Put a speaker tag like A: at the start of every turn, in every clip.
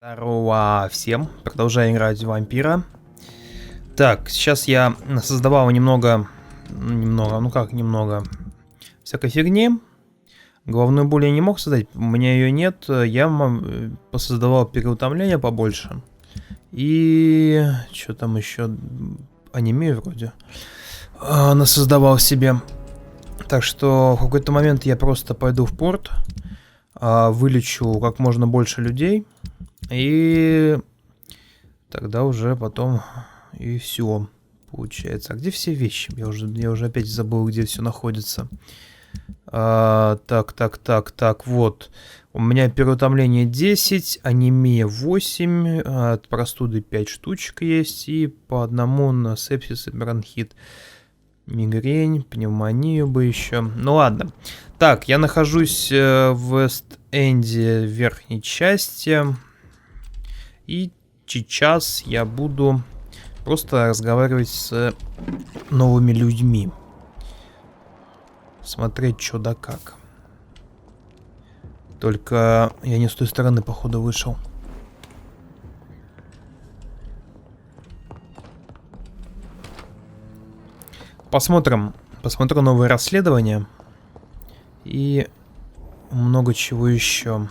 A: Здорово всем, продолжаю играть в вампира. Так, сейчас я создавал немного, всякой фигни. Главную боль я не мог создать, у меня ее нет. Я посоздавал переутомление побольше. И что там еще? Аниме вроде насоздавал себе. Так что в какой-то момент я просто пойду в порт, вылечу как можно больше людей. И тогда уже потом и все получается. А где все вещи? Я уже опять забыл, где все находится. Так, вот. У меня переутомление 10, анемия 8, от простуды 5 штучек есть, и по одному на сепсис и бронхит. Мигрень, пневмонию бы еще. Ну ладно. Так, я нахожусь в Вест-Энде верхней части. И сейчас я буду просто разговаривать с новыми людьми. Смотреть, что да как. Только я не с той стороны, походу, вышел. Посмотрим новые расследования. И много чего еще.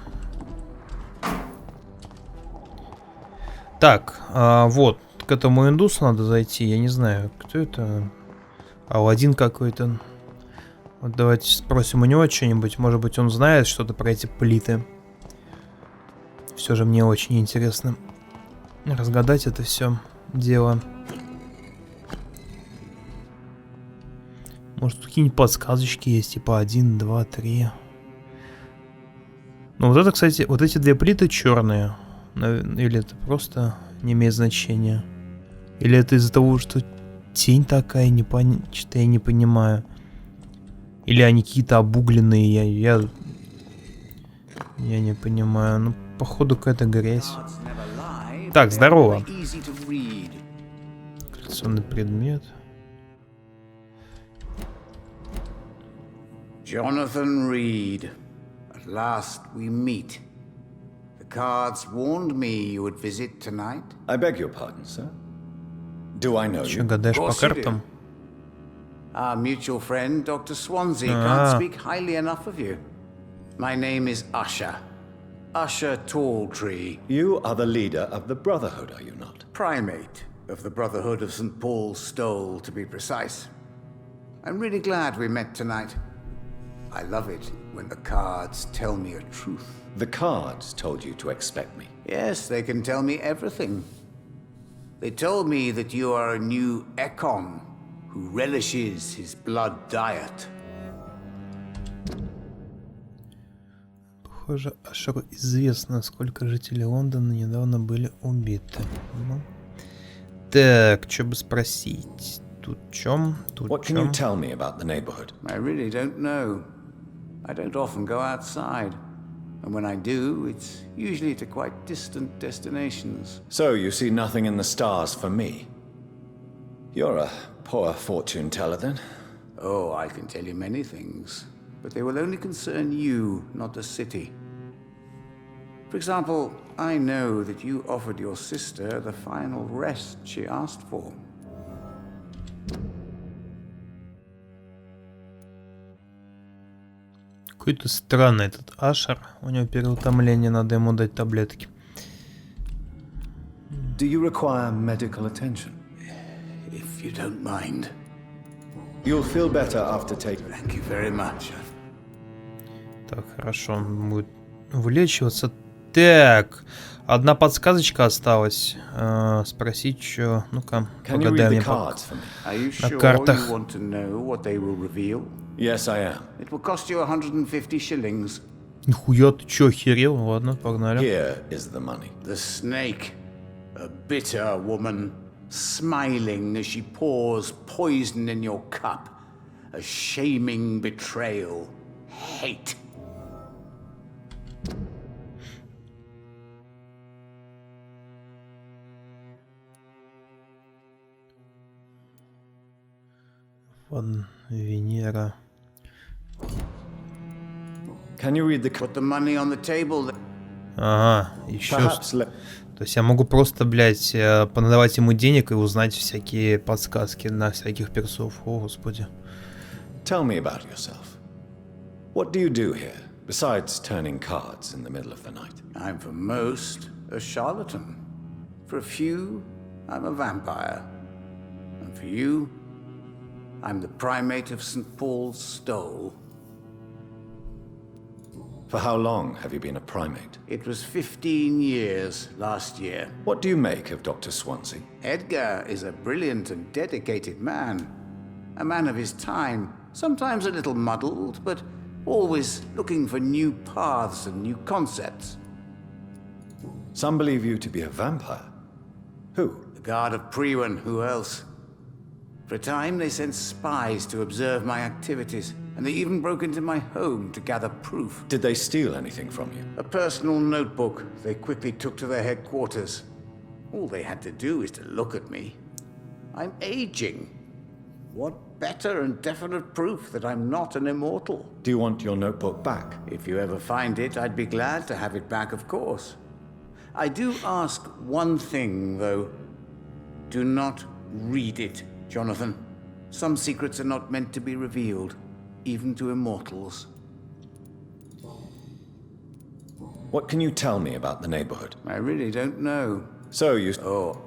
A: Так, вот, к этому индусу надо зайти, я не знаю, кто это, Аладдин какой-то. Вот давайте спросим у него что-нибудь, может быть он знает что-то про эти плиты. Все же мне очень интересно разгадать это все дело. Может какие-нибудь подсказочки есть, типа 1, 2, 3. Ну вот это, кстати, вот эти две плиты черные. Или это просто не имеет значения? Или это из-за того, что тень такая, что я не понимаю? Или они какие-то обугленные, я не понимаю. Ну, походу, какая-то грязь. Так, здорово. Коллекционный предмет.
B: Jonathan Reed. At last we meet. Cards warned me you would visit tonight.
C: I beg your pardon, sir. Do I know you?
A: Че, гадаешь по картам?
B: Our mutual friend, Dr. Swansea, can't speak highly enough of you. My name is Usher. Usher Talltree.
C: You are the leader of the Brotherhood, are you not?
B: Primate of the Brotherhood of St. Paul's Stole, to be precise. I'm really glad we met tonight. I love it when the cards tell me a truth.
C: The cards told you to expect me.
B: Yes, they can tell me everything. They told me that you are a new Ekon who relishes his blood diet.
A: Похоже, Ашеру известно, сколько жителей Лондона недавно были убиты. Ну. Так, что бы спросить? Тут чем?
C: What can you tell me about the neighborhood?
B: I really don't know. I don't often go outside. And when I do, it's usually to quite distant destinations.
C: So you see nothing in the stars for me? You're a poor fortune teller then?
B: Oh, I can tell you many things, but they will only concern you, not the city. For example, I know that you offered your sister the final rest she asked for.
A: Какой-то странный этот Ашер. У него переутомление, надо ему дать таблетки.
C: Do you require medical attention?
B: If you don't mind.
C: You'll feel better after taking...
B: Thank you very much.
A: Так, хорошо, он будет вылечиваться. Так, одна подсказочка осталась. Спросить, что... Ну-ка, погадай мне на картах.
C: Yes, I am.
B: It will cost you 150 shillings.
A: Нихуя, ты чё, охерел? Ладно, погнали.
C: Here is the money.
B: The snake, a bitter woman, smiling as she pours poison in your cup. A shaming betrayal. Hate.
A: Венера.
B: Can you read the... Put the money on the table.
A: Ага, еще.
C: Perhaps
A: То есть я могу просто, блядь, понадавать ему денег и узнать всякие подсказки на всяких персов. О, господи.
C: tell me about yourself. What do you do here, besides turning cards in the middle of the night?
B: I'm for most a charlatan. For a few, I'm a vampire. And for you, I'm the primate of St. Paul's Stole.
C: For how long have you been a primate?
B: It was 15 years last year.
C: What do you make of Dr. Swansea?
B: Edgar is a brilliant and dedicated man. A man of his time, sometimes a little muddled, but always looking for new paths and new concepts.
C: Some believe you to be a vampire. Who?
B: The guard of Priwen, who else? For a time they sent spies to observe my activities, and they even broke into my home to gather proof.
C: Did they steal anything from you?
B: A personal notebook they quickly took to their headquarters. All they had to do is to look at me. I'm aging. What better and definite proof that I'm not an immortal?
C: Do you want your notebook back?
B: If you ever find it, I'd be glad to have it back, of course. I do ask one thing, though. Do not read it, Jonathan. Some secrets are not meant to be revealed, even to immortals.
C: What can you tell me about the neighborhood?
B: I really don't know.
C: So you...
B: Oh,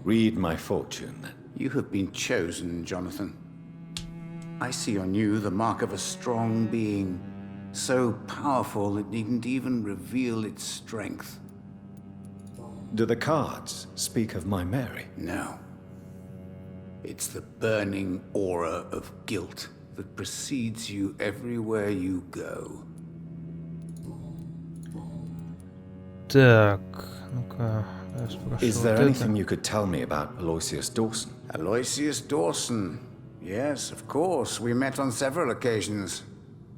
C: Read my fortune, then.
B: you have been chosen, Jonathan. I see on you the mark of a strong being, so powerful it needn't even reveal its strength.
C: Do the cards speak of my Mary?
B: No. It's the burning aura of guilt that precedes you everywhere you go.
A: Так, ну-ка, я спрошу
C: Is there
A: вот это.
C: anything you could tell me about Aloysius Dawson?
B: Aloysius Dawson. Yes, of course. We met on several occasions.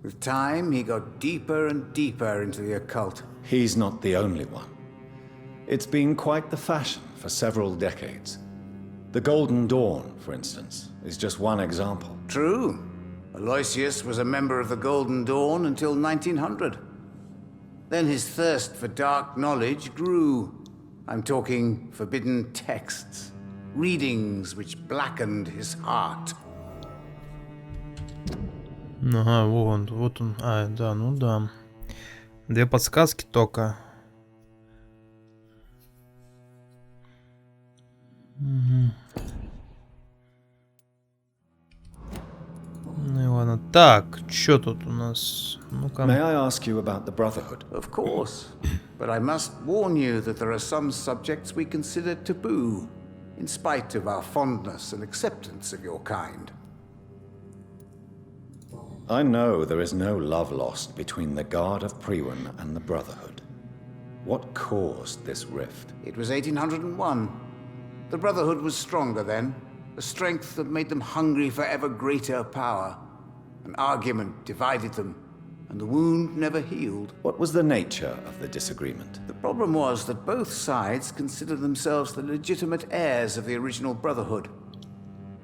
B: With time, he got deeper and deeper into the occult.
C: He's not the only one. It's been quite the fashion for several decades. The Golden Dawn, for instance, is just one example.
B: True. Aloysius was a member of the Golden Dawn until 1900. Then his thirst for dark knowledge grew. I'm talking forbidden texts, readings which blackened his heart.
A: Ага, вот он. А, да, ну да. Две подсказки только. Ну и ладно. Так, что тут у нас? Ну-ка.
C: May I ask you about the Brotherhood?
B: Of course. But I must warn you that there are some subjects we consider taboo, in spite of our fondness and acceptance of your kind.
C: I know there is no love lost between the Guard of Priwen and the Brotherhood. What caused this rift?
B: It was 1801. The Brotherhood was stronger then, a strength that made them hungry for ever greater power. An argument divided them, and the wound never healed.
C: What was the nature of the disagreement?
B: The problem was that both sides considered themselves the legitimate heirs of the original Brotherhood.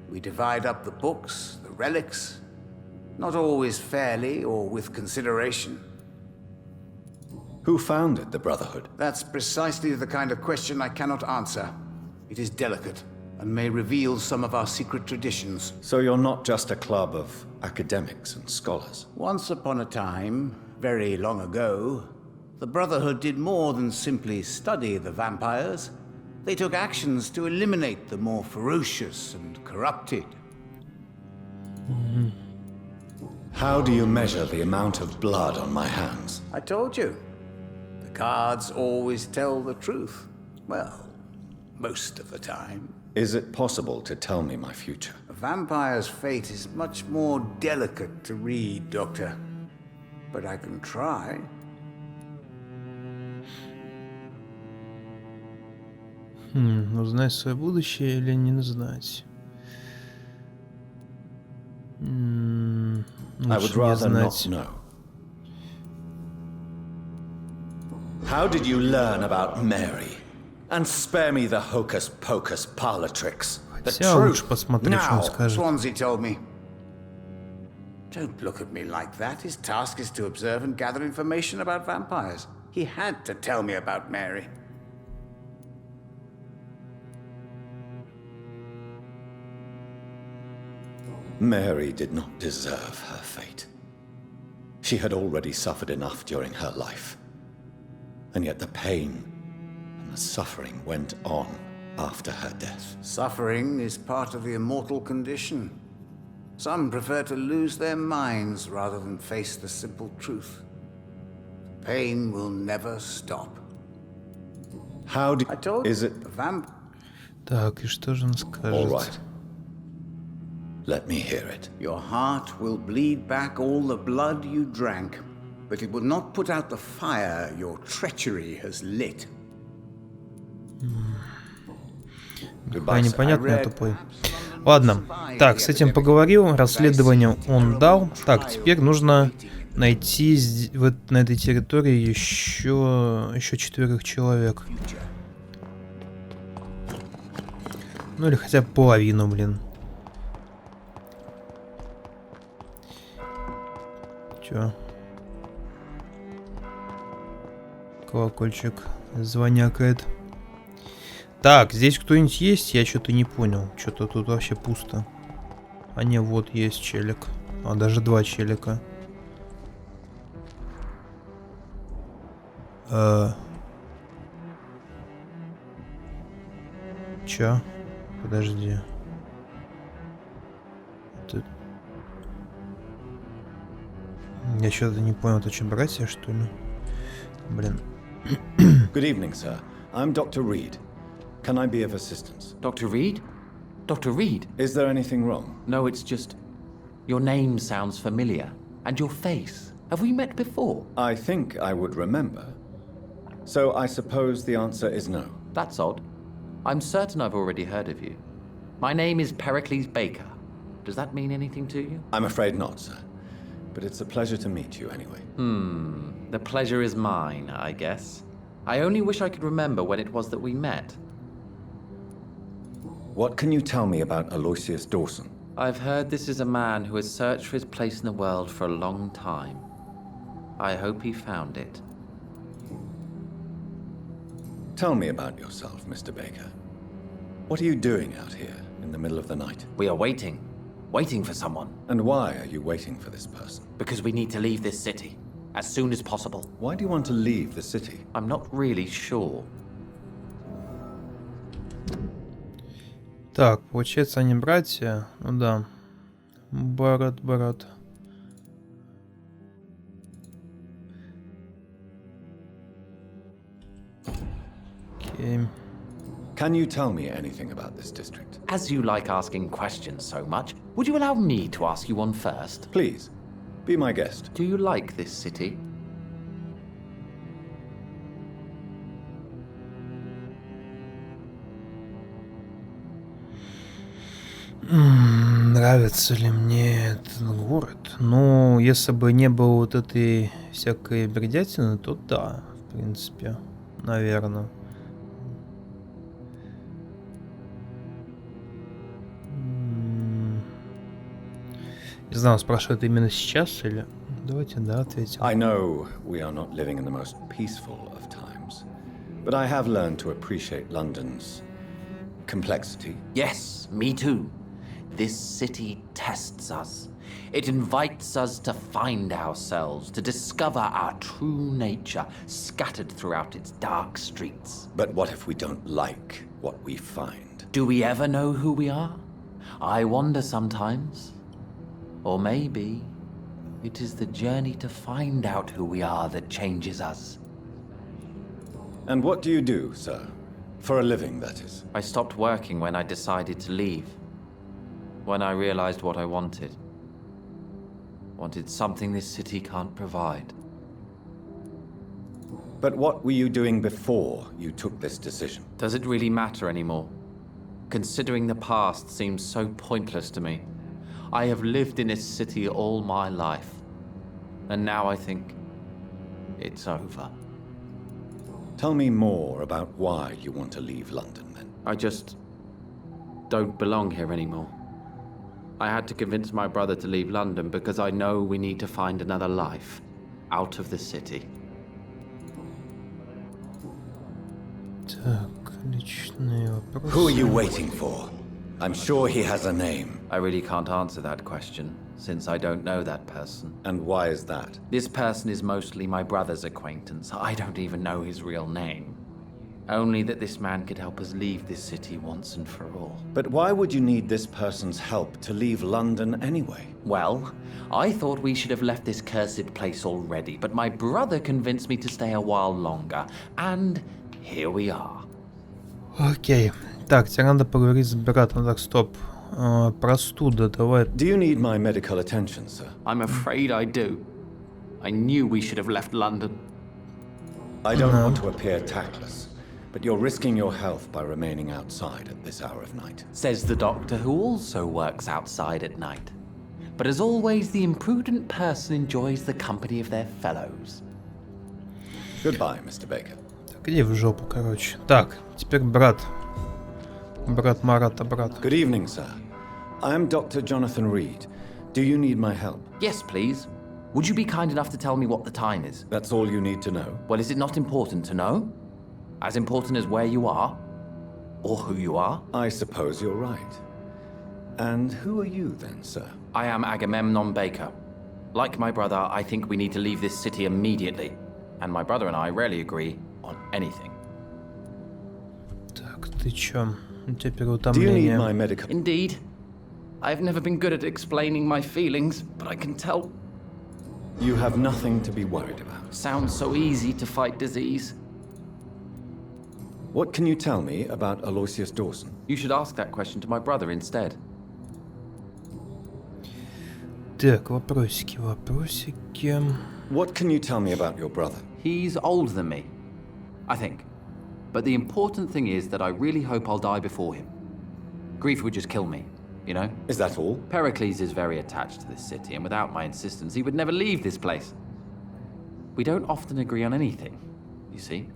B: We divide up the books, the relics, not always fairly or with consideration.
C: Who founded the Brotherhood?
B: That's precisely the kind of question I cannot answer. It is delicate and may reveal some of our secret traditions.
C: So you're not just a club of academics and scholars.
B: Once upon a time, very long ago, the Brotherhood did more than simply study the vampires. They took actions to eliminate the more ferocious and corrupted.
C: How do you measure the amount of blood on my hands?
B: I told you. The cards always tell the truth. Well, most of the time.
C: Is it possible to tell me my future?
B: A vampire's fate is much more delicate to read, Doctor. But I can try.
A: Узнать свое будущее или не знать?
C: I would
A: Лучше не
C: rather not
A: знать.
C: know. How did you learn about Mary? And spare me the hocus-pocus parlor tricks. The
A: Хотя лучше
C: truth,
A: посмотреть, что он
C: now!
A: скажет.
B: Swansea told me. Don't look at me like that. His task is to observe and gather information about vampires. He had to tell me about Mary.
C: Mary did not deserve her fate. She had already suffered enough during her life. And yet the pain and the suffering went on after her death.
B: Suffering is part of the immortal condition. Some prefer to lose their minds rather than face the simple truth. Pain will never stop.
C: How do...
B: I told
C: Is
B: you,
C: it...
B: the vamp...
A: Так, и что же он скажет?
C: All right. Let me hear it.
B: Your heart will bleed back all the blood you drank, but it will not put out the fire your treachery has lit.
A: Непонятный тупой. Ладно, так, с этим поговорил, расследование он дал. Так, теперь нужно найти на этой территории еще 4 человек. Ну или хотя бы половину, блин. Чё? Колокольчик звонякает. Так, здесь кто-нибудь есть? Я что-то не понял. Что-то тут вообще пусто. А не, вот есть челик. А, даже 2 челика. Чё? Подожди. Это... Я что-то не понял. Это что, братья, что ли? Блин.
C: Good evening, sir. I'm Dr. Reed. Can I be of assistance?
D: Dr. Reed? Dr. Reed?
C: Is there anything wrong?
D: No, it's just... Your name sounds familiar. And your face. Have we met before?
C: I think I would remember. So I suppose the answer is no.
D: That's odd. I'm certain I've already heard of you. My name is Pericles Baker. Does that mean anything to you?
C: I'm afraid not, sir. But it's a pleasure to meet you anyway.
D: The pleasure is mine, I guess. I only wish I could remember when it was that we met.
C: What can you tell me about Aloysius Dawson?
D: I've heard this is a man who has searched for his place in the world for a long time. I hope he found it.
C: Tell me about yourself, Mr. Baker. What are you doing out here in the middle of the night?
D: We are waiting. Waiting for someone.
C: And why are you waiting for this person?
D: Because we need to leave this city. As soon as possible.
C: Why do you want to leave the city?
D: I'm not really sure.
A: Так, получается, они братья. Ну да. Брат. Окей.
C: Can you tell me anything about this district?
D: As you like asking questions so much, would you allow me to ask you one first?
C: Please, be my guest.
D: Do you like this city?
A: Нравится ли мне этот город? Ну, если бы не было вот этой всякой бредятины, то да, в принципе, наверное. Не знаю, спрашивает именно сейчас или... Давайте, да, ответим.
C: I know we are not living in the most peaceful of times, but I have learned to appreciate London's complexity.
D: Yes, me too. This city tests us. It invites us to find ourselves, to discover our true nature scattered throughout its dark streets.
C: But what if we don't like what we find?
D: Do we ever know who we are? I wonder sometimes. Or maybe it is the journey to find out who we are that changes us.
C: And what do you do, sir? For a living, that is.
D: I stopped working when I decided to leave. When I realized what I wanted. Wanted something this city can't provide.
C: But what were you doing before you took this decision?
D: Does it really matter anymore? Considering the past seems so pointless to me. I have lived in this city all my life. And now I think it's over.
C: Tell me more about why you want to leave London, then.
D: I just don't belong here anymore. I had to convince my brother to leave London because I know we need to find another life out of the city.
A: Так, личные вопросы.
C: Who are you waiting for? I'm sure he has a name.
D: I really can't answer that question, since I don't know that person.
C: And why is that?
D: This person is mostly my brother's acquaintance. I don't even know his real name. Only that this man could help us leave this city once and for all.
C: But why would you need this person's help to leave London anyway?
D: Well, I thought we should have left this cursed place already, but my brother convinced me to stay a while longer, and here we are.
A: Окей. Так, тебе надо поговорить с братом. Так, стоп. Простуда, давай.
C: Do you need my medical attention, sir?
D: I'm afraid I do. I knew we should have left London.
C: I don't want to appear tactless, but you're risking your health by remaining outside at this hour of night.
D: Says the doctor, who also works outside at night. But as always, the imprudent person enjoys the company of their fellows.
C: Goodbye, Mr. Baker.
A: Так, иди в жопу, короче. Так, теперь брат. Брат Марата, брат.
C: Good evening, sir. I am Dr. Jonathan Reed. Do you need my help?
D: Yes, please. Would you be kind enough to tell me what the time is?
C: That's all you need to know.
D: Well, is it not important to know? As important as where you are? Or who you are?
C: I suppose you're right. And who are you then, sir?
D: I am Agamemnon Baker. Like my brother, I think we need to leave this city immediately. And my brother and I rarely agree on anything.
A: Так, ты чё? У тебя
C: Do you need
A: переутомление.
C: my medical...
D: Indeed. I've never been good at explaining my feelings, but I can tell.
C: You have nothing to be worried about.
D: Sounds so easy to fight disease.
C: What can you tell me about Aloysius Dawson?
D: You should ask that question to my brother instead.
A: Так, вопросики, вопросики.
C: What can you tell me about your brother?
D: He's older than me, I think. But the important thing is that I really hope I'll die before him. Grief would just kill me, you know?
C: Is that all?
D: Pericles is very attached to this city, and without my insistence, he would never leave this place. We don't often agree on anything, you see?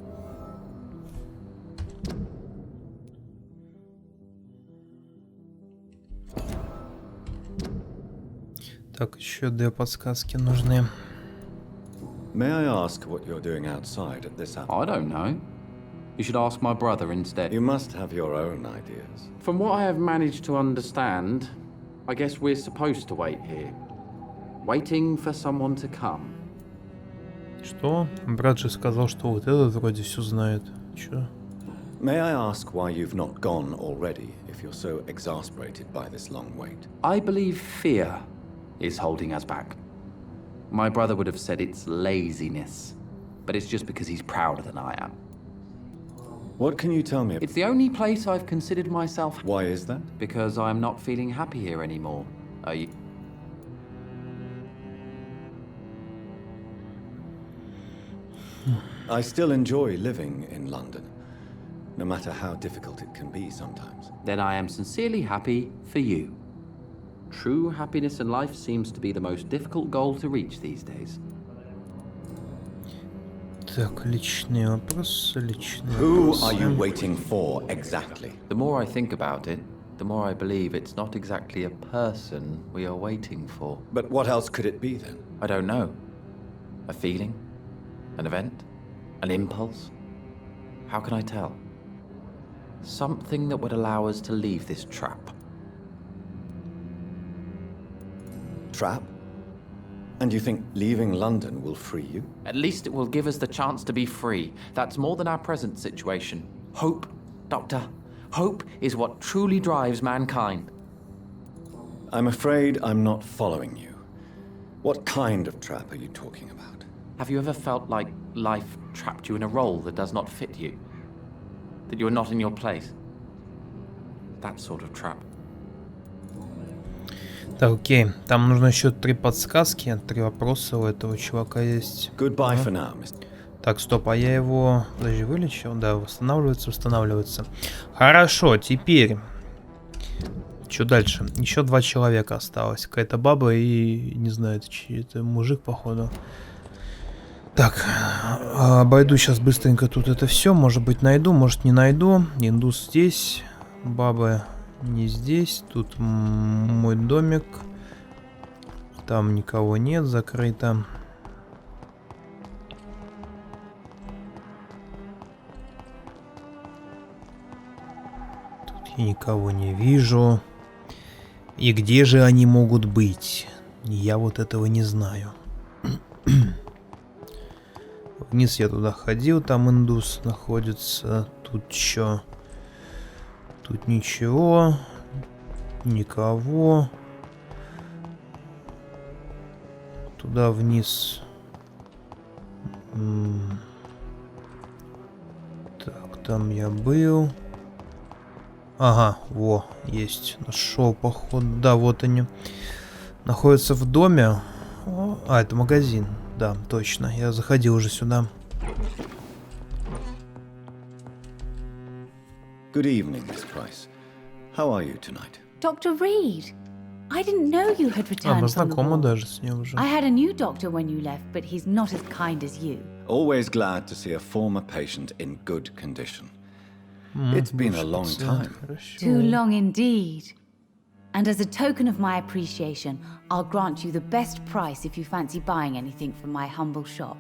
A: Так, еще две подсказки нужны.
C: May I ask what you're doing outside at this hour?
D: I don't know. You should ask my brother instead.
C: You must have your own ideas.
D: From what I have managed to understand, I guess we're supposed to wait here. Waiting for someone to come.
A: Что? Брат же сказал, что вот этот вроде все знает. Чё?
C: May I ask why you've not gone already, if you're so exasperated by this long wait?
D: I believe fear is holding us back. My brother would have said it's laziness, but it's just because he's prouder than I am.
C: What can you tell me?
D: It's the only place I've considered myself.
C: Why is that?
D: Because I'm not feeling happy here anymore. Are you?
C: I still enjoy living in London, no matter how difficult it can be sometimes.
D: Then I am sincerely happy for you. True happiness in life seems to be the most difficult goal to reach these days.
A: Так, личные вопросы, личные
C: Who
A: вопросы.
C: are you waiting for exactly?
D: The more I think about it, the more I believe it's not exactly a person we are waiting for.
C: But what else could it be then?
D: I don't know. A feeling? An event? An impulse? How can I tell? Something that would allow us to leave this trap.
C: Trap? And you think leaving London will free you?
D: At least it will give us the chance to be free. That's more than our present situation. Hope, Doctor. Hope is what truly drives mankind.
C: I'm afraid I'm not following you. What kind of trap are you talking about?
D: Have you ever felt like life trapped you in a role that does not fit you? That you're not in your place? That sort of trap.
A: Так, окей. Там нужно еще 3 подсказки, 3 вопроса у этого чувака есть.
C: Goodbye for now, Mr.
A: Так, стоп, а я его... Подожди, вылечил? Да, восстанавливается, восстанавливается. Хорошо, теперь... Что дальше? Еще 2 человека осталось. Какая-то баба и... Не знаю, это мужик, походу. Так, обойду сейчас быстренько тут это все. Может быть найду, может не найду. Индус здесь. Бабы не здесь. Тут мой домик. Там никого нет, закрыто. Тут я никого не вижу. И где же они могут быть? Я вот этого не знаю. Вниз я туда ходил, там индус находится. Тут чё? Тут ничего. Никого. Туда вниз. Так, там я был. Ага, во, есть. Нашел, походу. Да, вот они. Находятся в доме. А, это магазин. Да, точно. Я заходил уже сюда.
C: Good evening, Miss Price. How are you tonight?
E: Dr. Reed, I didn't know you had
A: А, мы
E: returned from the
A: знакомы
E: war.
A: даже с ней уже.
E: I had a new doctor when you left, but he's not as kind as you.
C: Always glad to see a former patient in good condition. It's been a long time.
E: Too long indeed. And as a token of my appreciation, I'll grant you the best price if you fancy buying anything from my humble shop.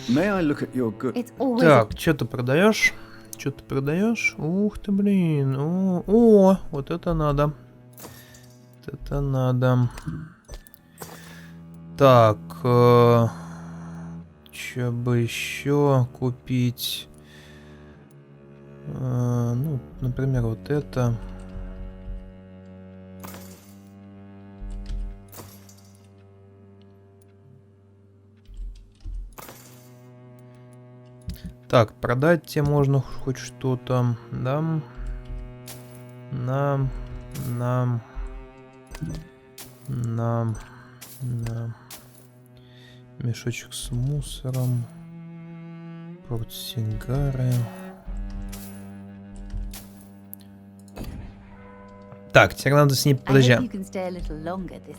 C: May I look at your good...
E: It's always
A: Так, что ты продаешь? Что ты продаешь? Ух ты, блин. О, вот это надо. Вот это надо. Так, что бы еще купить? Ну, например, вот это. Так, продать тебе можно хоть что-то, да? На. Мешочек с мусором. Портсигары. Так, теперь надо с ней...
E: I
A: Подожди.
E: hope you can stay a little longer this.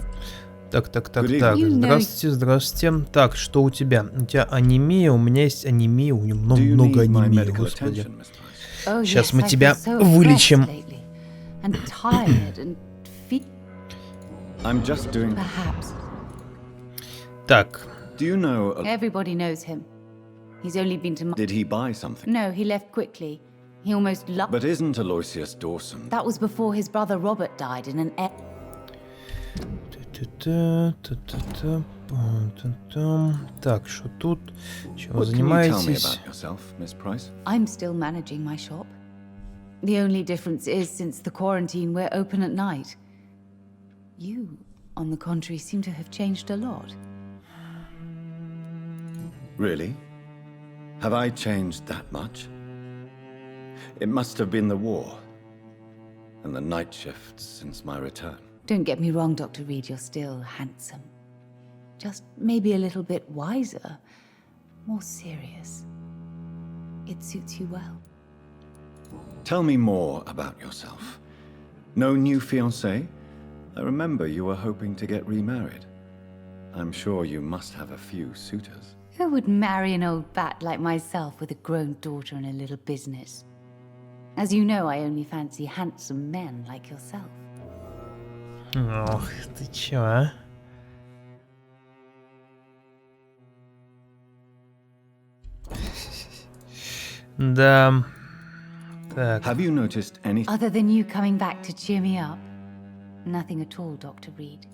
A: Так.
C: Good
A: Так.
E: evening.
A: Здравствуйте, здравствуйте. Так, что у тебя? У тебя анемия, у меня есть анемия, у него
C: Do you
A: много
C: need my
A: анемии,
C: medical
A: господи.
C: attention, Miss Price?
E: Oh,
A: Сейчас
E: yes,
A: мы
E: I
A: тебя
E: feel so
A: вылечим.
E: oppressed lately. And tired and
C: I'm just doing...
E: perhaps.
A: Так,
C: Do you know...
E: Everybody knows him. He's only been to...
C: Did he buy something?
E: No, he left quickly. He almost lucked...
C: But isn't Aloysius Dawson...
E: That was before his brother Robert died in an...
A: Так, что тут? Чем вы
C: What can you tell me
A: занимаетесь?
C: about yourself, Miss Price?
E: I'm still managing my shop. The only difference is, since the quarantine, we're open at night. You, on the contrary, seem to have changed a lot.
C: Really? Have I changed that much? It must have been the war. And the night shifts since my return.
E: Don't get me wrong, Dr. Reed, you're still handsome. Just maybe a little bit wiser, more serious. It suits you well.
C: Tell me more about yourself. No new fiancé? I remember you were hoping to get remarried. I'm sure you must have a few suitors.
E: Who would marry an old bat like myself with a grown daughter and a little business? As you know, I only fancy handsome men like yourself.
A: Ох, ты чё, а? Да. Так.
C: Have you noticed anything?
E: Other than you coming back to cheer me up? Nothing at all, Dr. Reed.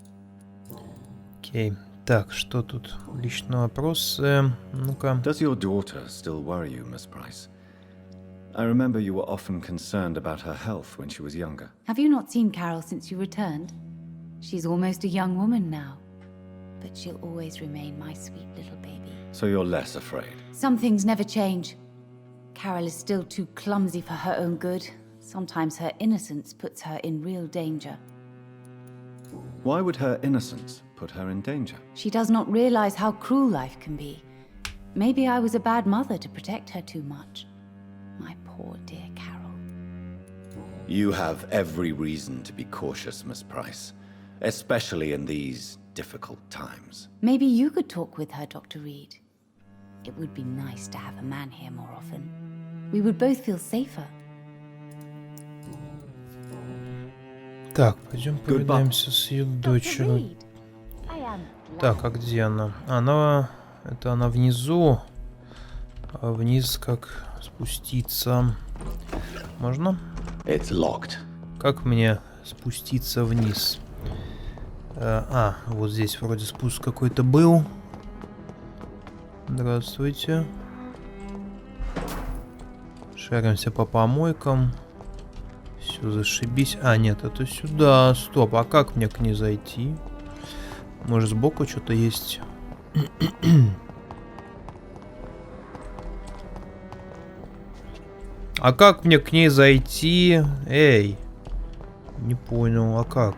A: Окей. Так, что тут? Личные вопросы. Ну-ка.
C: Does your daughter still worry you, Miss Price? I remember you were often concerned about her health when she was younger.
E: Have you not seen Carol since you returned? She's almost a young woman now. But she'll always remain my sweet little baby.
C: So you're less afraid.
E: Some things never change. Carol is still too clumsy for her own good. Sometimes her innocence puts her in real danger.
C: Why would her innocence put her in danger?
E: She does not realize how cruel life can be. Maybe I was a bad mother to protect her too much. My poor dear Carol.
C: You have every reason to be cautious, Miss Price, especially in these difficult times.
E: Maybe you could talk with her, Dr. Reed. It would be nice to have a man here more often. We would both feel safer.
A: Так, пойдем повидаемся с ее дочерью. Так, а где она? Она... Это она внизу. А вниз как спуститься? Можно?
C: It's locked.
A: Как мне спуститься вниз? Вот здесь вроде спуск какой-то был. Здравствуйте. Шаримся по помойкам. Все, зашибись. Нет, это сюда. Стоп, а как мне к ней зайти? Может, сбоку что-то есть? А как мне к ней зайти? Эй! Не понял, а как?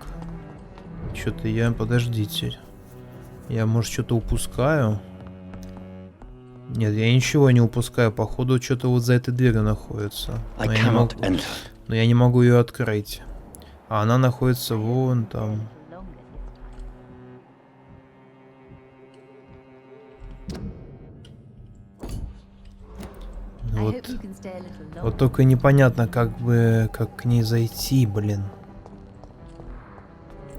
A: Что-то я... Подождите. Я, может, что-то упускаю? Нет, я ничего не упускаю. Походу, что-то вот за этой дверью находится. Но я не могу ее открыть. А она находится вон там. Вот только непонятно, как к ней зайти, блин.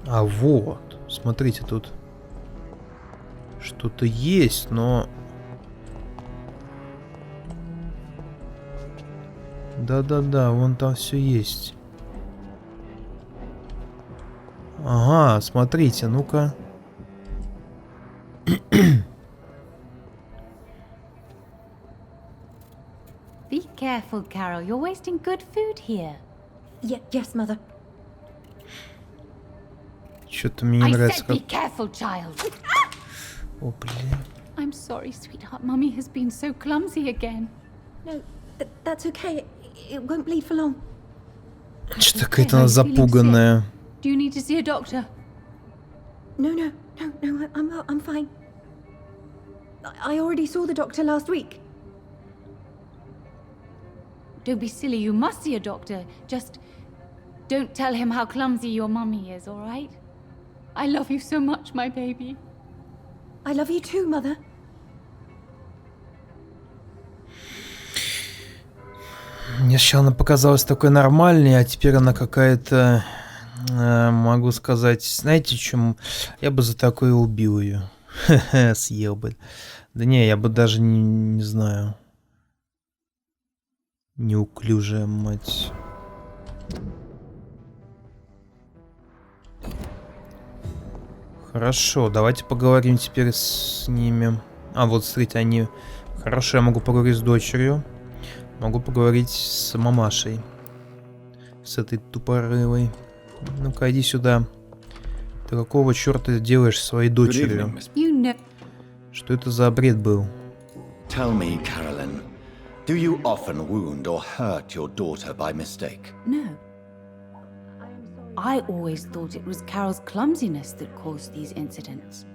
A: Вот. Смотрите, тут что-то есть, но... Да-да-да, вон там все есть. Ага, смотрите, ну-ка.
E: Be careful, Carol. You're wasting good food here.
F: Yes, mother.
A: Что-то мне не
E: I
A: нравится,
E: said be careful, child.
A: О, блин.
E: I'm sorry, sweetheart. Mummy has been so clumsy again.
F: No, that's okay. It won't bleed for long.
A: Что-то какая-то она запуганная.
E: Do you need to see a doctor?
F: No, I'm fine. I already saw the doctor last week.
E: Don't be silly. You must see a doctor. Just don't tell him how clumsy your mummy is, all right? I love you so much, my baby.
F: I love you too, mother.
A: Мне сначала она показалась такой нормальной, а теперь она какая-то, могу сказать, знаете, чем я бы за такое убил ее. Съел бы. Да не, я бы даже не знаю. Неуклюжая мать. Хорошо, давайте поговорим теперь с ними. Вот, смотрите, они... Хорошо, я могу поговорить с дочерью. Могу поговорить с мамашей. С этой тупорылой. Ну-ка, иди сюда. Ты какого черта делаешь своей дочерью? Что это за бред был?
C: Tell me, Carolyn, do you often wound or hurt your daughter by mistake?
E: No. I always thought it was Carol's clumsiness that caused these incidents.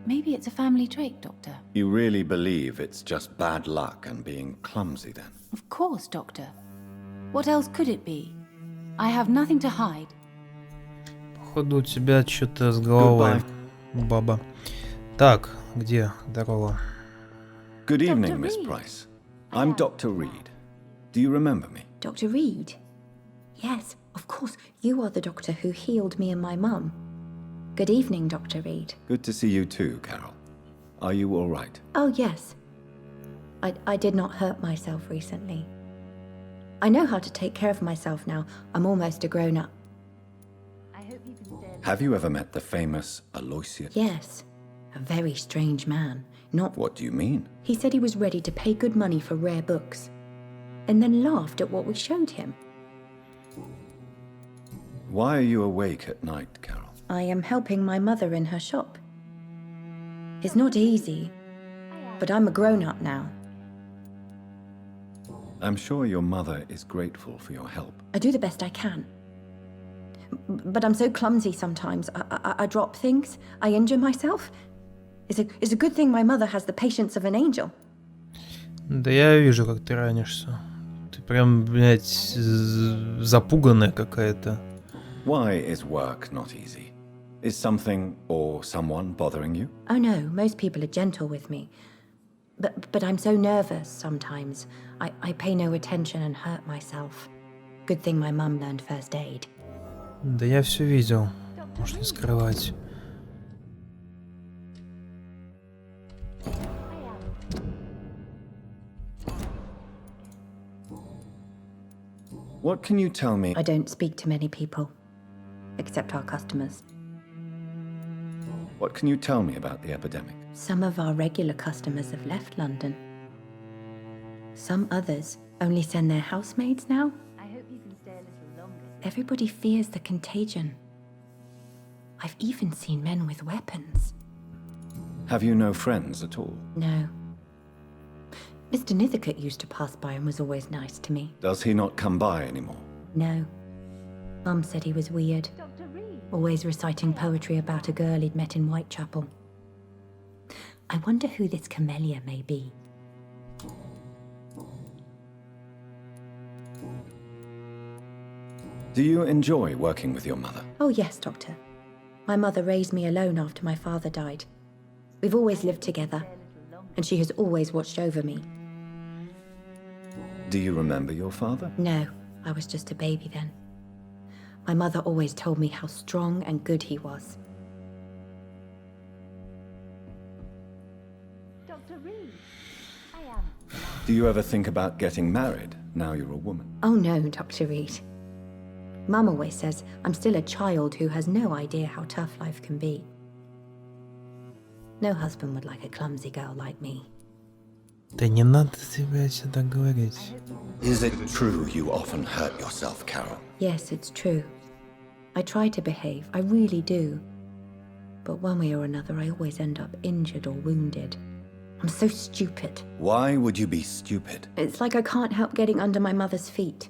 E: Maybe it's a family trait, Doctor.
C: You really believe it's just bad luck and being clumsy then?
E: Of course, Doctor. What else could it be? I have nothing to hide.
A: Походу у тебя что-то с головой, баба. Так, где? Здорово.
C: Good evening, Miss Price. I'm Dr. Reed. Do you remember me?
F: Dr. Reed? Yes, of course. You are the doctor who healed me and my mum. Good evening, Dr. Reed.
C: Good to see you too, Carol. Are you all right?
F: Oh, yes. I did not hurt myself recently. I know how to take care of myself now. I'm almost a grown-up.
C: Have you ever met the famous Aloysius?
F: Yes. A very strange man. Not...
C: What do you mean?
F: He said he was ready to pay good money for rare books. And then laughed at what we showed him.
C: Why are you awake at night, Carol?
F: I am helping my mother in her shop. It's not easy, but I'm a grown-up now.
C: I'm sure your mother is grateful for your help.
F: I do the best I can. But I'm so clumsy sometimes. I drop things. I injure myself. It's a good thing my mother has the patience of an angel.
A: Да я вижу, как ты ранишься. Ты прям, блядь, запуганная какая-то.
C: Why is work not easy? Is something or someone bothering you?
F: Oh no, most people are gentle with me. But I'm so nervous sometimes. I pay no attention and hurt myself. Good thing my mum learned first aid.
A: Да я все видел. Можешь не скрывать.
C: What can you tell me?
F: I don't speak to many people, except our customers.
C: What can you tell me about the epidemic?
F: Some of our regular customers have left London. Some others only send their housemaids now.
E: I hope you can stay a little longer.
F: Everybody fears the contagion. I've even seen men with weapons.
C: Have you no friends at all?
F: No. Mr. Nithercote used to pass by and was always nice to me.
C: Does he not come by anymore?
F: No. Mum said he was weird.
E: Dr. Reed.
F: Always reciting poetry about a girl he'd met in Whitechapel. I wonder who this camellia may be.
C: Do you enjoy working with your mother?
F: Oh yes, Doctor. My mother raised me alone after my father died. We've always lived together, and she has always watched over me.
C: Do you remember your father?
F: No, I was just a baby then. My mother always told me how strong and good he was.
E: Dr. Reed. I am.
C: Do you ever think about getting married now you're a woman?
F: Oh no, Dr. Reed. Mum always says I'm still a child who has no idea how tough life can be. No husband would like a clumsy girl like me.
A: Да не надо тебя сюда говорить.
C: Is it true you often hurt yourself, Carol?
F: Yes, it's true. I try to behave, I really do. But one way or another, I always end up injured or wounded. I'm so stupid.
C: Why would you be stupid?
F: It's like I can't help getting under my mother's feet.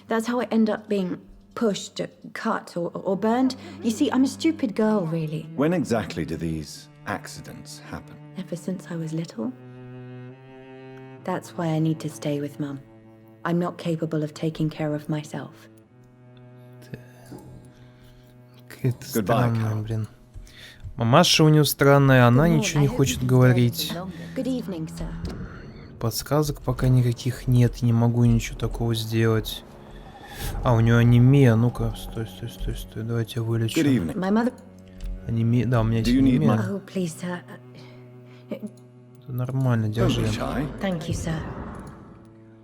F: That's how I end up being pushed, cut, or burned. You see, I'm a stupid girl, really.
C: When exactly do these accidents happen?
F: Ever since I was little. That's why I need to stay with Mum. I'm not capable of taking care of myself.
A: Какая-то
C: Goodbye,
A: странная,
C: Carol.
A: блин. Мамаша у нее странная, она
F: Good morning.
A: ничего не
F: I hope
A: хочет
F: you can stay a
A: говорить.
F: little longer. Good evening, sir.
A: Подсказок пока никаких нет, не могу ничего такого сделать. А, у нее анемия, ну-ка, стой, давайте я вылечу.
C: Good evening.
F: My mother...
A: Анемия, да, у меня есть
C: Do you need
A: анемия.
F: Oh, please, sir.
A: Это нормально,
C: Don't
A: держи.
C: be shy.
F: Thank you, sir.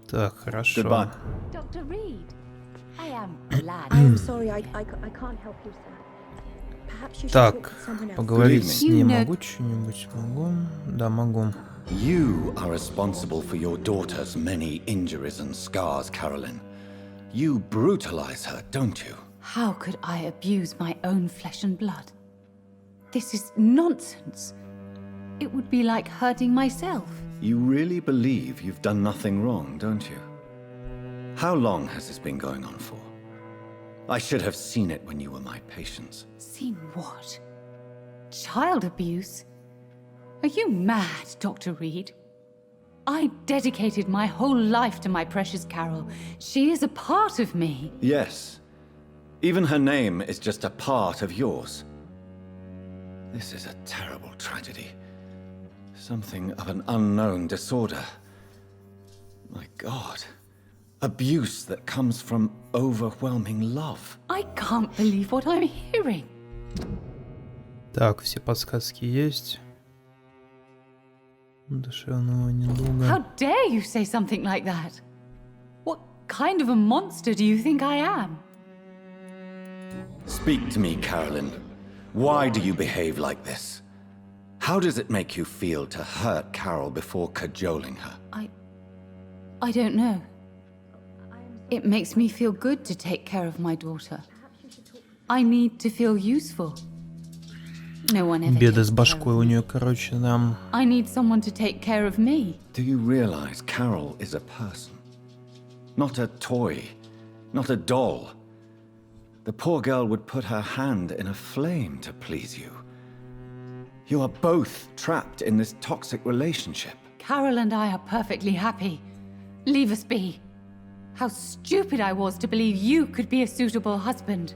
A: Так, хорошо.
C: Goodbye.
E: Dr. Reed. I am glad.
F: I'm sorry, I can't help you, sir. Perhaps you should talk
A: Так,
F: to someone else.
A: поговорить
C: Good
A: с
E: evening.
A: ней
E: You know-
A: могу что-нибудь? Могу? Да, могу.
C: You are responsible for your daughter's many injuries and scars, Carolyn. You brutalize her, don't you?
E: How could I abuse my own flesh and blood? This is nonsense. It would be like hurting myself.
C: You really believe you've done nothing wrong, don't you? How long has this been going on for? I should have seen it when you were my patients.
E: Seen what? Child abuse? Are you mad, Dr. Reed? I dedicated my whole life to my precious Carol. She is a part of me.
C: Yes. Even her name is just a part of yours. This is a terrible tragedy. Something of an unknown disorder. My God. Abuse that comes from overwhelming love.
E: I can't believe what I'm hearing.
A: Так, все подсказки есть. Душевного недуга.
E: How dare you say something like that? What kind of a monster do you think I am?
C: Speak to me, Carolyn. Why do you behave like this? How does it make you feel to hurt Carol before cajoling her?
E: I don't know. It makes me feel good to take care of my daughter. I need to feel useful. No one ever
A: Беда
E: takes
A: с
E: care
A: башкой
E: of
A: у
E: me.
A: нее, короче, да.
E: I need someone to take care of me.
C: Do you realize Carol is a person? Not a toy. Not a doll. The poor girl would put her hand in a flame to please you. You are both trapped in this toxic relationship.
E: Carol and I are perfectly happy. Leave us be. How stupid I was to believe you could be a suitable husband.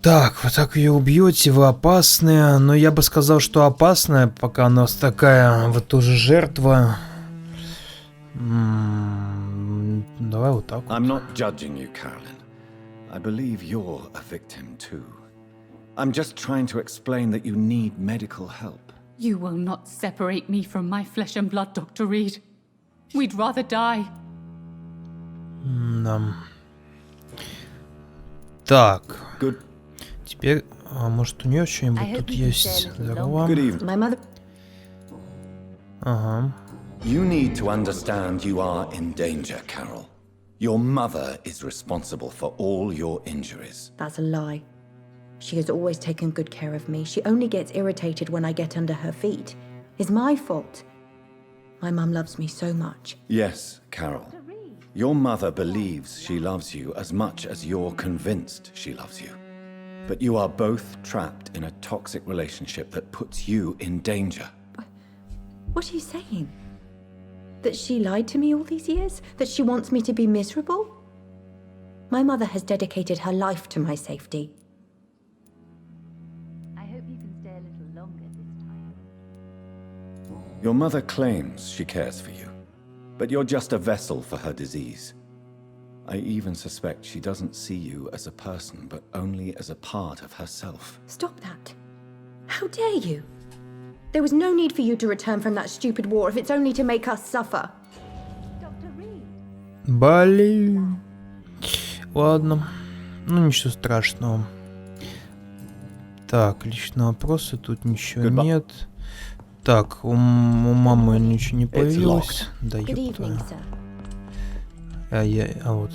A: Так, вот так ее убьете, вы опасные. Но я бы сказал, что опасная, пока у нас такая вот тоже жертва. давай вот так вот.
C: I'm not judging you, Carolyn. I believe you're a victim too. I'm just trying to explain that you need medical help.
E: You will not separate me from my flesh and blood, Dr. Reed. We'd rather die.
A: Да. Так.
C: Good.
A: Теперь, может, у нее что-нибудь тут есть? Здорово.
C: Good evening.
F: My mother.
A: Ага.
C: You need to understand you are in danger, Carol. Your mother is responsible for all your injuries.
F: That's a lie. She has always taken good care of me. She only gets irritated when I get under her feet. It's my fault. My mum loves me so much.
C: Yes, Carol. Your mother believes she loves you as much as you're convinced she loves you. But you are both trapped in a toxic relationship that puts you in danger.
F: What are you saying? That she lied to me all these years? That she wants me to be miserable? My mother has dedicated her life to my safety.
E: I hope you can stay a little longer this time.
C: Your mother claims she cares for you, but you're just a vessel for her disease. I even suspect she doesn't see you as a person, but only as a part of herself.
F: Stop that. How dare you? There was no need for you to return from that stupid war if it's only to make us suffer.
E: Dr. Reed.
A: Блин. Ладно. Ну, ничего страшного. Так, личные вопросы. Тут ничего
C: Goodbye.
A: нет. Так, у мамы ничего не
C: locked.
A: появилось. Да,
F: Good evening,
A: ёпта.
F: sir.
A: А вот.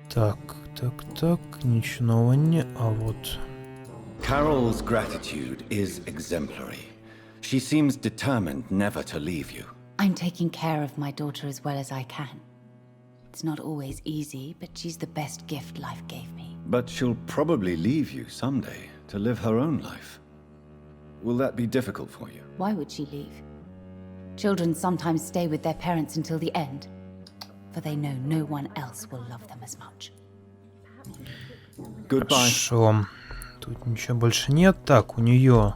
A: Так, ничего нового не. А вот.
C: Carol's gratitude is exemplary. She seems determined never to leave you.
E: I'm taking care of my daughter as well as I can. It's not always easy, but she's the best gift life gave me.
C: But she'll probably leave you someday to live her own life. Will that be difficult for you?
E: Why would she leave? Children sometimes stay with their parents until the end, for they know no one else will love them as much.
C: Goodbye.
A: Хорошо. Тут ничего больше нет. Так, у нее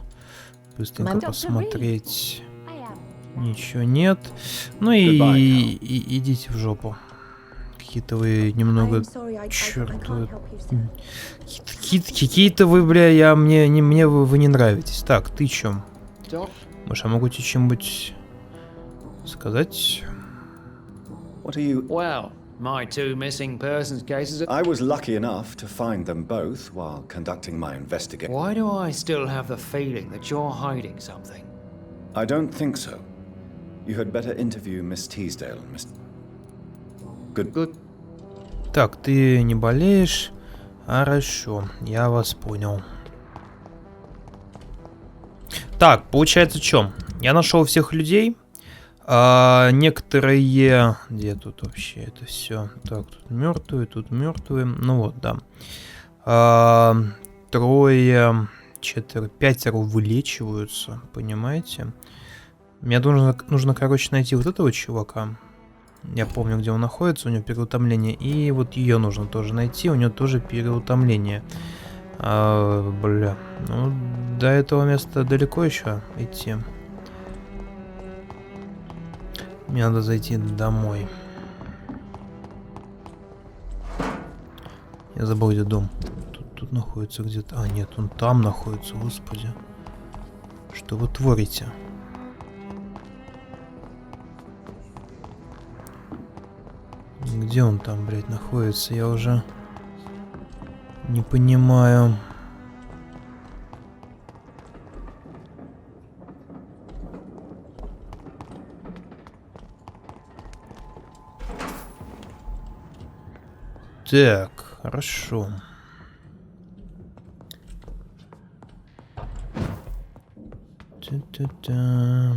A: быстренько
F: Мам.
A: посмотреть. Ничего нет. Ну и идите в жопу. Какие-то вы немного... Черт. Какие-то вы, бля, мне вы не нравитесь. Так, ты чё? Может, я могу тебе чем-нибудь сказать?
C: What are you?
G: Well, my two missing persons cases are...
C: I was lucky enough to find them both while conducting my investigation.
G: Why do I still have the feeling that you're hiding something?
C: I don't think so. You had better interview Miss Teasdale and Miss... Good.
A: Так, ты не болеешь? Хорошо, я вас понял. Так, получается, что? Я нашел всех людей. Некоторые... Где тут вообще это все? Так, тут мертвые. Ну вот, да. Трое, четверо, пятеро вылечиваются, понимаете? Мне нужно, короче, найти вот этого чувака. Я помню, где он находится, у него переутомление. И вот ее нужно тоже найти, у нее тоже переутомление. Бля, ну до этого места далеко еще идти. Мне надо зайти домой. Я забыл, где дом. Тут находится где-то... А, нет, он там находится, господи. Что вы творите? Где он там, блядь, находится? Я уже не понимаю. Так, хорошо. Та-та-та.